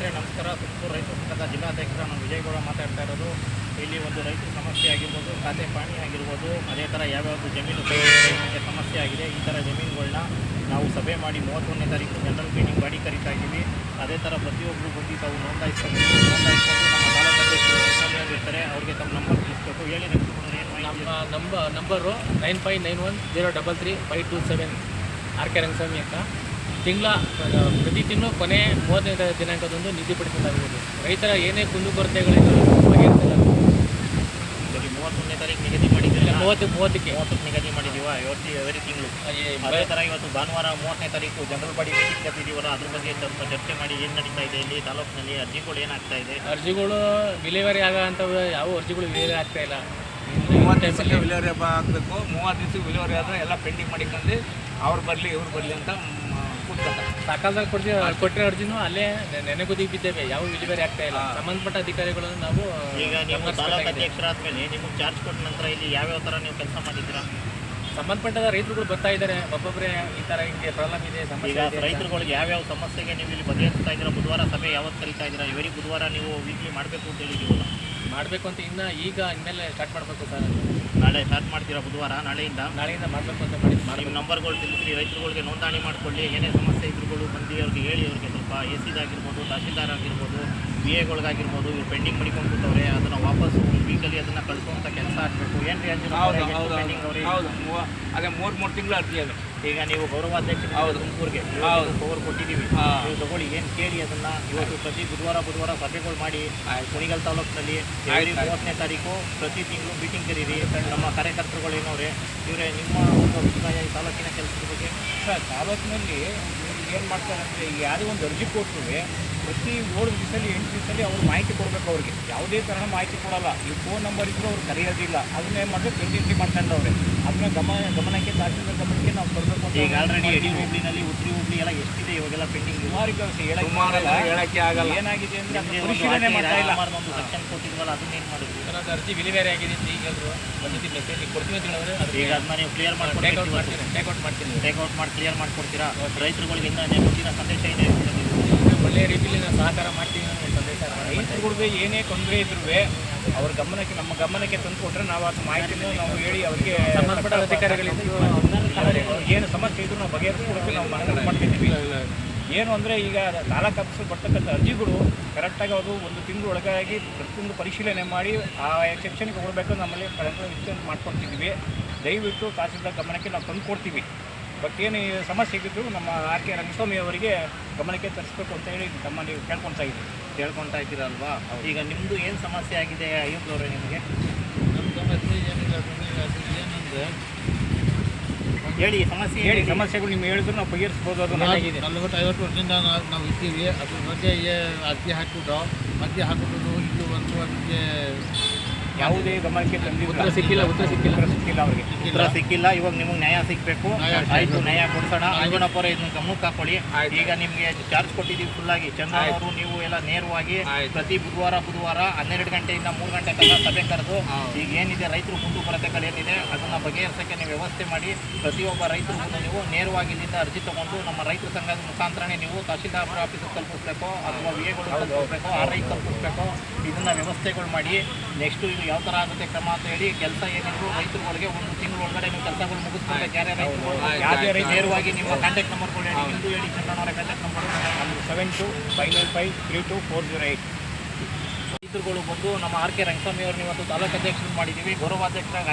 ಸ್ನೇಹಿತರೆ ನಮಸ್ಕಾರ. ತುಮಕೂರು ರೈತ ಸಂಘದ ಜಿಲ್ಲಾಧ್ಯಕ್ಷರ ನಾನು ವಿಜಯಗೌಡ ಮಾತಾಡ್ತಾ ಇರೋದು. ಇಲ್ಲಿ ಒಂದು ರೈತರ ಸಮಸ್ಯೆ ಆಗಿರ್ಬೋದು, ಖಾತೆ ಪಾಣಿ ಆಗಿರ್ಬೋದು, ಅದೇ ಥರ ಯಾವ್ಯಾವುದು ಜಮೀನು ಸಮಸ್ಯೆ ಆಗಿದೆ. ಈ ಥರ ಜಮೀನುಗಳನ್ನ ನಾವು ಸಭೆ ಮಾಡಿ 31ನೇ ತಾರೀಕು ಜನರಲ್ ಮೀಟಿಂಗ್ ಮಾಡಿ ಕರಿತಾ ಇದ್ದೀವಿ. ಅದೇ ಥರ ಪ್ರತಿಯೊಬ್ಬರು ಬಂದು ತಾವು ನೋಂದಾಯಿಸ್ಕೊಂಡು ನಮ್ಮ ತಾಲೂಕು ಅಧ್ಯಕ್ಷರು ಇರ್ತಾರೆ, ಅವ್ರಿಗೆ ತಮ್ಮ ನಂಬರ್ ತಿಳಿಸ್ಬೇಕು. ಹೇಳಿ ನಮ್ಮ ನಂಬರು 9591033527 RK ರಂಗಸ್ವಾಮಿ ಅಂತ. ಪ್ರತಿ ತಿಂಗಳು ಕೊನೆ 30ನೇ ದಿನಾಂಕದಂದು ನಿಗದಿಪಡಿಸಲಾಗುವುದು. ರೈತರ ಏನೇ ಕುಂದುಕೊರತೆಗಳಿಂದ ಬಗೆಹರಿಸಲಾಗುವುದು. 31ನೇ ತಾರೀಕು ನಿಗದಿ ಮಾಡಿದ್ದೀವಿ, 30ಕ್ಕೆ ನಿಗದಿ ಮಾಡಿದ್ದೀವಾ ಎವರಿ ತಿಂಗಳು. ಅದೇ ಥರ ಇವತ್ತು ಭಾನುವಾರ 30ನೇ ತಾರೀಕು ಜನರಲ್ ಬಾಡಿ ಮೀಟಿಂಗ್ ಕರೆದಿದ್ದೀವಲ್ಲ, ಅದ್ರ ಬಗ್ಗೆ ಸ್ವಲ್ಪ ಚರ್ಚೆ ಮಾಡಿ ಏನು ನಡೀತಾ ಇದೆ ಇಲ್ಲಿ ತಾಲೂಕಿನಲ್ಲಿ, ಅರ್ಜಿಗಳು ಏನಾಗ್ತಾ ಇದೆ, ಅರ್ಜಿಗಳು ವಿಲೇವಾರಿ ಆಗೋಂಥವು ಯಾವ ಅರ್ಜಿಗಳು ವಿಲೇವಾರಿ ಆಗ್ತಾ ಇಲ್ಲ. 30 ದಿವಸಕ್ಕೆ ವಿಲೇವಾರಿ ಹಬ್ಬ ಆಗಬೇಕು. 30 ದಿವಸಕ್ಕೆ ವಿಲೇವಾರಿ ಆದರೆ ಎಲ್ಲ ಪೆಂಡಿಂಗ್ ಮಾಡಿಕೊಂಡು ಅವ್ರು ಬರಲಿ ಇವ್ರು ಬರಲಿ ಅಂತ ಕೂತ್ಕೊತಾರೆ. ಸಾಕಾದಾಗ ಕೊಟ್ಟಿರೋ ಅರ್ಜಿನೂ ಅಲ್ಲೇ ನೆನೆಗುದಿಗೆ ಬಿದ್ದೇವೆ, ಯಾವ ವಿಲೇವಾರಿ ಆಗ್ತಾ ಇಲ್ಲ. ಸಂಬಂಧಪಟ್ಟ ಅಧಿಕಾರಿಗಳನ್ನು ನಾವು ಈಗ ನೀವು ತಾಲೂಕು ಅಧ್ಯಕ್ಷರಾದ್ಮೇಲೆ ನಿಮಗೆ ಚಾರ್ಜ್ ಕೊಟ್ಟ ನಂತರ ಇಲ್ಲಿ ಯಾವ್ಯಾವ ಥರ ನೀವು ಕೆಲಸ ಮಾಡಿದ್ದೀರಾ? ಸಂಬಂಧಪಟ್ಟ ರೈತರುಗಳು ಬರ್ತಾ ಇದ್ದಾರೆ, ಒಬ್ಬೊಬ್ಬರೇ ಈ ಥರ ಹಿಂಗೆ ಪ್ರಾಬ್ಲಮ್ ಇದೆ, ಸಮಸ್ಯೆ ಈಗ ಇದೆ. ರೈತರುಗಳಿಗೆ ಯಾವ್ಯಾವ ಸಮಸ್ಯೆಗೆ ನೀವು ಇಲ್ಲಿ ಬಗೆಹರಿಸ್ತಾ ಇದ್ದೀರಾ? ಬುಧವಾರ ಸಭೆ ಯಾವತ್ತು ಕರೀತಾ ಇದ್ದೀರಾ? ಇವರಿಗೆ ಬುಧವಾರ ನೀವು ವೀಕ್ಲಿ ಮಾಡಬೇಕು ಅಂತ ಹೇಳಿದ್ದೀವಲ್ಲ, ಮಾಡಬೇಕು ಅಂತ ಇನ್ಮೇಲೆ ಸ್ಟಾರ್ಟ್ ಮಾಡಬೇಕು ಸರ್. ನಾಳೆ ಸ್ಟಾರ್ಟ್ ಮಾಡ್ತೀರಾ? ಬುಧವಾರ ನಾಳೆಯಿಂದ ಮಾಡಬೇಕು ಅಂತ ಮಾಡಿ. ನಿಮ್ಮ ನಂಬರ್ಗಳು ತಿಳಿಸ್ರಿ, ರೈತರುಗಳಿಗೆ ನೋಂದಣಿ ಮಾಡಿಕೊಳ್ಳಿ. ಏನೇ ಸಮಸ್ಯೆ ಇದ್ರುಗಳು ಬಂದು ಅವ್ರಿಗೆ ಹೇಳಿ, ಅವ್ರಿಗೆ ಸ್ವಲ್ಪ ಎಸಿದಾಗಿರ್ಬೋದು, ತಹಶೀಲ್ದಾರ್ ಆಗಿರ್ಬೋದು, ಬಿ ಎಗಳಿಗಾಗಿರ್ಬೋದು, ಇವ್ರು ಪೆಂಡಿಂಗ್ ಮಾಡಿಕೊಂಡ್ಬಿಟ್ಟವ್ರೆ, ಅದನ್ನು ವಾಪಸ್ ಒಂದು ವೀಕಲ್ಲಿ ಅದನ್ನು ಕಳಿಸುವಂಥ ಕೆಲಸ ಆಗಬೇಕು. ಏನು ರೀ ಪೆಂಡಿಂಗ್ ಅವ್ರಿಗೆ? ಅದೇ 3 ತಿಂಗಳು ಅರ್ಜಿ ಅದು. ಈಗ ನೀವು ಗೌರವಾಧ್ಯಕ್ಷ ತುಮಕೂರಿಗೆ ಪವರ್ ಕೊಟ್ಟಿದ್ದೀವಿ, ನೀವು ತಗೊಳ್ಳಿ, ಏನು ಕೇಳಿ ಅದನ್ನು. ಇವತ್ತು ಪ್ರತಿ ಬುಧವಾರ ಸಭೆಗಳು ಮಾಡಿ ಕುಣಿಗಲ್ ತಾಲೂಕಿನಲ್ಲಿ 30ನೇ ತಾರೀಕು ಪ್ರತಿ ತಿಂಗಳು ಮೀಟಿಂಗ್ ಕರೀರಿ. ನಮ್ಮ ಕಾರ್ಯಕರ್ತರುಗಳು ಏನವ್ರೆ, ಇವರೇ ನಿಮ್ಮ ಒಂದು ಅಭಿಪ್ರಾಯ ಈ ತಾಲೂಕಿನ ಕೆಲಸದ ಬಗ್ಗೆ? ಸರ್, ತಾಲೂಕಿನಲ್ಲಿ ಏನು ಮಾಡ್ತಾರೆ ಅಂದರೆ, ಈಗ ಯಾವುದೇ ಒಂದು ಅರ್ಜಿ ಕೊಟ್ಟರು ಪ್ರತಿ 7 ದಿವಸದಲ್ಲಿ 8 ದಿವಸದಲ್ಲಿ ಅವ್ರು ಮಾಹಿತಿ ಕೊಡಬೇಕು. ಅವ್ರಿಗೆ ಯಾವುದೇ ಥರ ಮಾಹಿತಿ ಕೊಡೋಲ್ಲ. ಈ ಫೋನ್ ನಂಬರ್ ಇದ್ದರೂ ಅವ್ರು ಕರೆಯೋದಿಲ್ಲ. ಅದನ್ನ ಏನು ಮಾಡಬೇಕು, ಎಂಟ್ರಿ ಮಾಡ್ಕೊಂಡವ್ರೆ. ಅದನ್ನ ಗಮನಕ್ಕೆ ತಹಶೀಲ್ದಾರ್ ಗಮನಕ್ಕೆ ನಾವು ಬರಬೇಕು ಅಂತ. ಈಗ ಆಲ್ರೆಡಿ ಎಡಿ ಹೋಬಳಿನಲ್ಲಿ ಉತ್ರಿ ಹೋಬಳಿ ಎಲ್ಲ ಎಷ್ಟಿದೆ ಇವಾಗೆಲ್ಲ ಪೆಂಡಿಂಗ್? ಹೇಳಕ್ಕೆ ಆಗಲ್ಲ. ಏನಾಗಿದೆ ಅಂದರೆ ಪರಿಶೀಲನೆ ಮಾಡ್ತಾ ಇಲ್ಲ. ಒಂದು ಸೆಕ್ಷನ್ ಕೊಟ್ಟಿದ್ವಲ್ಲ, ಅದನ್ನೇನು ಮಾಡಿದ್ವಿ? ಅದು ಅರ್ಜಿ ವಿಲೇವಾರಿ ಆಗಿದೆ ಅಂತ ಈಗ ಬಂದಿದ್ದು ಮೆಸೇಜ್ ಕೊಡ್ತೀವಿ ಅಂತ ಹೇಳಿದ್ರೆ ಈಗ ಅದನ್ನ ನೀವು ಕ್ಲಿಯರ್ ಟೇಕ್ಔಟ್ ಮಾಡಿ ಕ್ಲಿಯರ್ ಮಾಡಿಕೊಡ್ತೀರಾ? ರೈತರುಗಳಿಗೆ ಇನ್ನೂ ಮುಂದಿನ ಸಂದೇಶ ಇದೆ, ಒಳ್ಳೆಯ ರೀತಿಯಲ್ಲಿ ನಾವು ಸಹಕಾರ ಮಾಡ್ತೀವಿ ಅನ್ನೋ ಸಂದೇಶ. ರೈತರುಗಳಿಗೆ ಏನೇ ತೊಂದರೆ ಇದ್ರೂ ಅವ್ರ ಗಮನಕ್ಕೆ, ನಮ್ಮ ಗಮನಕ್ಕೆ ತಂದು ಕೊಟ್ಟರೆ ನಾವು ಅದು ಮಾಹಿತಿನೂ ನಾವು ಹೇಳಿ ಅವರಿಗೆ ಸಂಬಂಧಪಟ್ಟ ಅಧಿಕಾರಿಗಳಿಂದ ಏನು ಸಮಸ್ಯೆ ಇದ್ರೂ ನಾವು ಬಗೆಹರಿಸ್ಕೊಡೋಕ್ಕೆ ನಾವು ಮನವಿ ಮಾಡ್ತಿದ್ದೀವಿ. ಏನು ಅಂದರೆ, ಈಗ ತಾಲೂಕು ಆಫೀಸಲ್ಲಿ ಬರ್ತಕ್ಕಂಥ ಅರ್ಜಿಗಳು ಕರೆಕ್ಟಾಗಿ ಅವರು 1 ತಿಂಗಳು ಒಳಗಾಗಿ ಪ್ರತಿಯೊಂದು ಪರಿಶೀಲನೆ ಮಾಡಿ ಆ ಸೆಕ್ಷನ್ಗೆ ಹೋಗಬೇಕು. ನಮ್ಮಲ್ಲಿ ವಿಚಾರಣೆ ಮಾಡ್ಕೊಡ್ತಿದ್ದೀವಿ. ದಯವಿಟ್ಟು ತಹಸೀಲ್ದಾರ್ ಗಮನಕ್ಕೆ ನಾವು ತಂದು ಕೊಡ್ತೀವಿ. ಬಟ್ ಏನು ಸಮಸ್ಯೆ ಇದ್ದರೂ ನಮ್ಮ RK ರಂಗಸ್ವಾಮಿ ಅವರಿಗೆ ಗಮನಕ್ಕೆ ತರಿಸ್ಬೇಕು ಅಂತ ಹೇಳಿ ನೀವು ಕೇಳ್ಕೊತಾ ಇದ್ದೀರಲ್ವಾ? ಈಗ ನಿಮ್ಮದು ಏನು ಸಮಸ್ಯೆ ಆಗಿದೆ ಅಯ್ಯಪ್ಪನವ್ರೆ ನಿಮಗೆ? ನಮ್ಮ ಸಮಸ್ಯೆ ಏನಿಲ್ಲ, ಏನಂದರೆ ಹೇಳಿ, ಸಮಸ್ಯೆಗಳು ನಿಮ್ಗೆ ಹೇಳಿದ್ರು ನಾವು ಬಗೆಹರಿಸ್ಬೋದು. ಅದು 40-50 ವರ್ಷದಿಂದ ನಾವು ಇದ್ದೀವಿ. ಅದ್ರ ಬಗ್ಗೆ ಅರ್ಜಿ ಹಾಕಿಬಿಟ್ಟು ಇಲ್ಲಿ ಒಂದು ಅದಕ್ಕೆ ಯಾವುದೇ ಗಮನಕ್ಕೆ ಉತ್ತರ ಸಿಕ್ಕಿಲ್ಲ ಅವರಿಗೆ. ಉತ್ತರ ಸಿಕ್ಕಿಲ್ಲ. ಇವಾಗ ನಿಮಗೆ ನ್ಯಾಯ ಸಿಗಬೇಕು. ಆಯಿತು, ನ್ಯಾಯ ಕೊಡ್ಸೋಣ. ಅಂಜನಪ್ಪರ ಇದನ್ನ ಗಮನಕ್ಕೆ ಹಾಕೊಳ್ಳಿ. ಈಗ ನಿಮಗೆ ಚಾರ್ಜ್ ಕೊಟ್ಟಿದ್ದೀವಿ ಫುಲ್ಲಾಗಿ. ಚಂದ್ರ ಅವರು ನೀವು ಎಲ್ಲ ನೇರವಾಗಿ ಪ್ರತಿ ಬುಧವಾರ 12 ಗಂಟೆಯಿಂದ 3 ಗಂಟೆ ತನಕ ಸಭೆ ಕರೆದು ಈಗ ಏನಿದೆ ರೈತರು ಕುಂದುಕೊರತೆಗಳು ಏನಿದೆ ಅದನ್ನು ಬಗೆಹರಿಸೋಕ್ಕೆ ನೀವು ವ್ಯವಸ್ಥೆ ಮಾಡಿ. ಪ್ರತಿಯೊಬ್ಬ ರೈತರಿಗೂ ನೀವು ನೇರವಾಗಿ ಇಲ್ಲಿಂದ ಅರ್ಜಿ ತೊಗೊಂಡು ನಮ್ಮ ರೈತರ ಸಂಘದ ಮುಖಾಂತರನೇ ನೀವು ತಹಶೀಲ್ದಾರ್ ಆಫೀಸಿಗೆ ತಲುಪಿಸ್ಬೇಕು, ಅಥವಾ ವಿಎಗಳು ತಲುಪಿಸ್ಬೇಕು, RI ತಲುಪಿಸ್ಬೇಕು. ಇದನ್ನು ವ್ಯವಸ್ಥೆಗಳು ಮಾಡಿ. ನೆಕ್ಸ್ಟು ಇದು ಯಾವ ಥರ ಆಗುತ್ತೆ ಕ್ರಮ ಅಂತ ಹೇಳಿ ಕೆಲಸ ಏನಿದ್ರು ರೈತರುಗಳಿಗೆ 1 ತಿಂಗಳ ಒಳಗಡೆ ನೀವು ಕೆಲಸಗಳು ಮುಗಿಸ್ಕೊಳ್ಬೇಕು. ಯಾವುದೇ ರೈತರು ನೇರವಾಗಿ ನಿಮ್ಮ ಕಾಂಟ್ಯಾಕ್ಟ್ ನಂಬರ್ಗಳು ಹೇಳಿ, ನಿಮ್ಮದು ಹೇಳಿ ಚಂದ್ರನವರ ಕಾಂಟ್ಯಾಕ್ಟ್ ನಂಬರ್ 7259953408. ರೈತರುಗಳು ಬಂದು ನಮ್ಮ RK ರಂಗಸ್ವಾಮಿ ಅವ್ರನ್ನ ಇವತ್ತು ತಾಲೂಕು ಅಧ್ಯಕ್ಷರು ಮಾಡಿದ್ದೀವಿ. ಗೌರವಾಧ್ಯಕ್ಷರಾಗಿ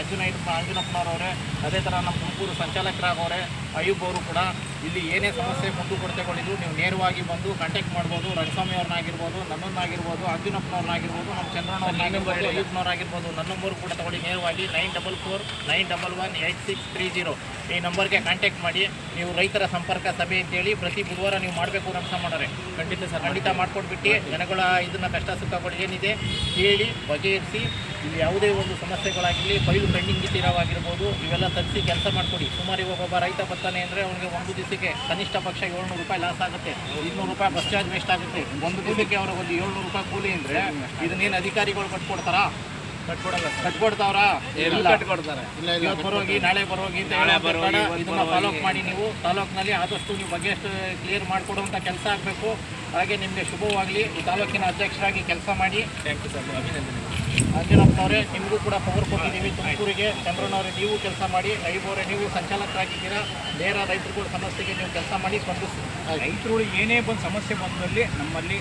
ಅಂಜನಪ್ಪನವರವರೇ, ಅದೇ ಥರ ನಮ್ಮ ತುಮಕೂರು ಸಂಚಾಲಕರಾಗವ್ರೆ ಅಯ್ಯೂಬ್ ಅವರು ಕೂಡ. ಇಲ್ಲಿ ಏನೇ ಸಮಸ್ಯೆ ಮುಂದುಕೊರತೆಗಳಿದ್ರು ನೀವು ನೇರವಾಗಿ ಬಂದು ಕಾಂಟ್ಯಾಕ್ಟ್ ಮಾಡ್ಬೋದು. ರಂಗಸ್ವಾಮಿ ಅವ್ರನ್ನಾಗಿರ್ಬೋದು, ನನ್ನನ್ನಾಗಿರ್ಬೋದು, ಅಂಜನಪ್ಪನವ್ರನ್ನಾಗಿರ್ಬೋದು, ನಮ್ಮ ಚಂದ್ರಣ್ಣವ್ರನ್ನಾಗಿರ್ಬೋದು, ಅಯ್ಯೂಬ್ನವ್ರಾಗಿರ್ಬೋದು. ನನ್ನ ನಂಬರ್ ಕೂಡ ತಗೊಳ್ಳಿ ನೇರವಾಗಿ 9449118630 ಈ ನಂಬರ್ಗೆ ಕಾಂಟ್ಯಾಕ್ಟ್ ಮಾಡಿ. ನೀವು ರೈತರ ಸಂಪರ್ಕ ಸಭೆ ಅಂತೇಳಿ ಪ್ರತಿ ಬುಧವಾರ ನೀವು ಮಾಡಬೇಕು ರಂಗಸ್ವಾಮಿ. ಖಂಡಿತ ಮಾಡ್ಕೊಟ್ಬಿಟ್ಟು ಜನಗಳ ಇದನ್ನು ಕಷ್ಟ ಸುಖಗಳು ಏನಿದೆ ಹೇಳಿ ಬಗೆಹರಿಸಿ. ಇಲ್ಲಿ ಯಾವುದೇ ಒಂದು ಸಮಸ್ಯೆಗಳಾಗಿರಲಿ, ಫೈಲ್ ಪೆಂಡಿಂಗ್ ಇಟ್ಟಿರೋವಾಗಿರ್ಬೋದು, ಇವೆಲ್ಲ ತರಿಸಿ ಕೆಲಸ ಮಾಡಿಕೊಡಿ. ಸುಮಾರು ಒಬ್ಬ ರೈತ ಬರ್ತಾನೆ ಅಂದರೆ ಅವನಿಗೆ ಒಂದು ದಿವಸಕ್ಕೆ ಕನಿಷ್ಠ ಪಕ್ಷ 700 ರೂಪಾಯಿ ಲಾಸ್ ಆಗುತ್ತೆ. 200 ರೂಪಾಯಿ ಬಸ್ ಚಾರ್ಜ್ ವೇಸ್ಟ್ ಆಗುತ್ತೆ. ಒಂದು ದಿವಸಕ್ಕೆ ಅವ್ರಿಗೆ ಒಂದು 700 ರೂಪಾಯಿ ಕೂಲಿ ಅಂದರೆ ಇದನ್ನೇನು ಅಧಿಕಾರಿಗಳು ಕಟ್ಕೊಡ್ತಾರಾ? ಕಟ್ಕೊಡ್ತಾವ್ರಾ? ಇಲ್ಲ. ಕೊಡ್ತಾರೆ. ಇಲ್ಲ ಇಲ್ಲ ಇವತ್ತು ಬರೋಗಿ ನಾಳೆ ಬರೋಗಿ ಅಂತ ನಾಳೆ ಹೇಳೋದು ಬರೋಗಿ, ಬೇಡ. ಇವತ್ತು ಇದನ್ನ ಬರೋಗಿ. ಫಾಲೋ ಅಪ್ ಮಾಡಿ ನೀವು ತಾಲೂಕಿನಲ್ಲಿ ಆದಷ್ಟು ನೀವು ಬಗೆಹಷ್ಟು ಕ್ಲಿಯರ್ ಮಾಡಿಕೊಡುವಂಥ ಕೆಲಸ ಆಗಬೇಕು. ಹಾಗೆ ನಿಮಗೆ ಶುಭವಾಗಲಿ. ಈ ತಾಲೂಕಿನ ಅಧ್ಯಕ್ಷರಾಗಿ ಕೆಲಸ ಮಾಡಿ. ಥ್ಯಾಂಕ್ ಯು ಸರ್, ಅಭಿನಂದನೆ. ಅಂಜನಪ್ಪನವರೇ, ನಿಮಗೂ ಕೂಡ ಪವರ್ ಕೊಟ್ಟಿದ್ದೀವಿ ತುಮಕೂರಿಗೆ. ಚಂದ್ರನವರೇ, ನೀವು ಕೆಲಸ ಮಾಡಿ. ಐಬೋರೆ, ನೀವು ಸಂಚಾಲಕರಾಗಿದ್ದೀರಾ. ನೇರ ರೈತರುಗಳ ಸಮಸ್ಯೆಗೆ ನೀವು ಕೆಲಸ ಮಾಡಿ ಸ್ಪಂದಿಸಿ. ರೈತರುಗಳು ಏನೇ ಬಂದು ಸಮಸ್ಯೆ ಬಂದಲ್ಲಿ ನಮ್ಮಲ್ಲಿ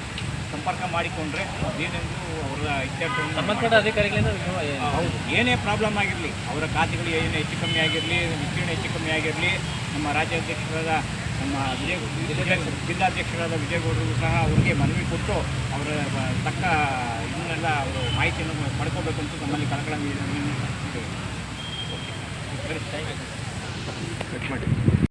ಸಂಪರ್ಕ ಮಾಡಿಕೊಂಡ್ರೆ ಅದೇನೆಂದು ಅವರ ಇತ್ಯರ್ಥವನ್ನು ಸಂಬಂಧಪಟ್ಟ ಅಧಿಕಾರಿಗಳಿಂದ ಹೌದು, ಏನೇ ಪ್ರಾಬ್ಲಮ್ ಆಗಿರಲಿ, ಅವರ ಖಾತೆಗಳು ಏನೇ ಹೆಚ್ಚು ಕಮ್ಮಿ ಆಗಿರಲಿ, ವಿಸ್ತೀರ್ಣ ಹೆಚ್ಚು ಕಮ್ಮಿ ಆಗಿರಲಿ, ನಮ್ಮ ರಾಜ್ಯಾಧ್ಯಕ್ಷರಾದ ನಮ್ಮ ಜಿಲ್ಲಾಧ್ಯಕ್ಷರಾದ ವಿಜಯಗೌಡರಿಗೂ ಸಹ ಅವರಿಗೆ ಮನವಿ ಕೊಟ್ಟು ಅವರ ತಕ್ಕ ಇದನ್ನೆಲ್ಲ ಅವರು ಮಾಹಿತಿಯನ್ನು ಪಡ್ಕೋಬೇಕು ಅಂತ ನಮ್ಮಲ್ಲಿ ಕಳಕಳಿ ಇದೆ. Thank you. ಕಟ್ ಮಾಡಿ.